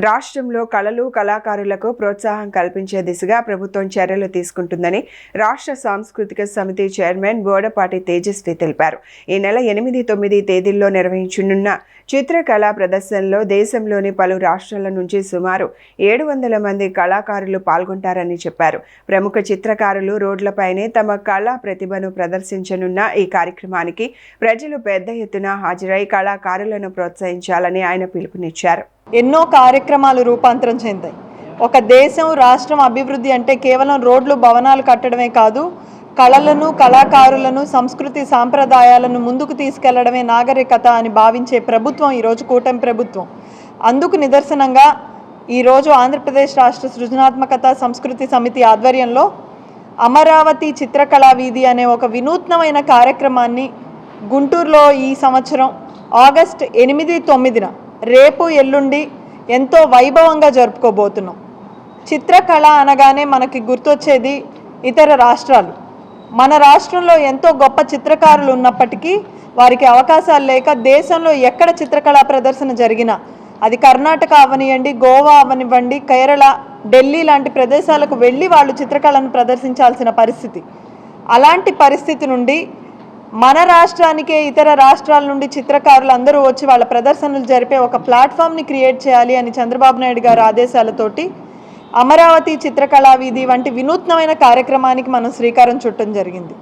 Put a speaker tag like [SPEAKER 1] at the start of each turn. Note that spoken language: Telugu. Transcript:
[SPEAKER 1] రాష్ట్రంలో కళలు కళాకారులకు ప్రోత్సాహం కల్పించే దిశగా ప్రభుత్వం చర్యలు తీసుకుంటుందని రాష్ట్ర సాంస్కృతిక సమితి చైర్మన్ బోడపాటి తేజస్వి తెలిపారు. ఈ నెల 8, 9 తేదీల్లో నిర్వహించనున్న చిత్రకళా ప్రదర్శనలో దేశంలోని పలు రాష్ట్రాల నుంచి సుమారు 700 మంది కళాకారులు పాల్గొంటారని చెప్పారు. ప్రముఖ చిత్రకారులు రోడ్లపైనే తమ కళా ప్రతిభను ప్రదర్శించనున్న ఈ కార్యక్రమానికి ప్రజలు పెద్ద ఎత్తున హాజరై కళాకారులను ప్రోత్సహించాలని ఆయన పిలుపునిచ్చారు.
[SPEAKER 2] ఎన్నో కార్యక్రమాలు రూపాంతరం చెందాయి. ఒక దేశం రాష్ట్రం అభివృద్ధి అంటే కేవలం రోడ్లు భవనాలు కట్టడమే కాదు, కళలను కళాకారులను సంస్కృతి సాంప్రదాయాలను ముందుకు తీసుకెళ్లడమే నాగరికత అని భావించే ప్రభుత్వం ఈరోజు కూటమి ప్రభుత్వం. అందుకు నిదర్శనంగా ఈరోజు ఆంధ్రప్రదేశ్ రాష్ట్ర సృజనాత్మకత సంస్కృతి సమితి ఆధ్వర్యంలో అమరావతి చిత్రకళా వీధి అనే ఒక వినూత్నమైన కార్యక్రమాన్ని గుంటూరులో ఈ సంవత్సరం ఆగస్టు 8, 9 రేపు ఎల్లుండి ఎంతో వైభవంగా జరుపుకోబోతున్నాం. చిత్రకళ అనగానే మనకి గుర్తొచ్చేది ఇతర రాష్ట్రాలు. మన రాష్ట్రంలో ఎంతో గొప్ప చిత్రకారులు ఉన్నప్పటికీ వారికి అవకాశాలు లేక దేశంలో ఎక్కడ చిత్రకళా ప్రదర్శన జరిగినా, అది కర్ణాటక అవనివ్వండి, గోవా అవనివ్వండి, కేరళ, ఢిల్లీ లాంటి ప్రదేశాలకు వెళ్ళి వాళ్ళు చిత్రకళను ప్రదర్శించాల్సిన పరిస్థితి. అలాంటి పరిస్థితి నుండి మన రాష్ట్రానికే ఇతర రాష్ట్రాల నుండి చిత్రకారులు అందరూ వచ్చి వాళ్ళ ప్రదర్శనలు జరిపే ఒక ప్లాట్ఫామ్ని క్రియేట్ చేయాలి అని చంద్రబాబు నాయుడు గారి ఆదేశాలతోటి అమరావతి చిత్రకళా వీధి వంటి వినూత్నమైన కార్యక్రమానికి మనం శ్రీకారం చుట్టడం జరిగింది.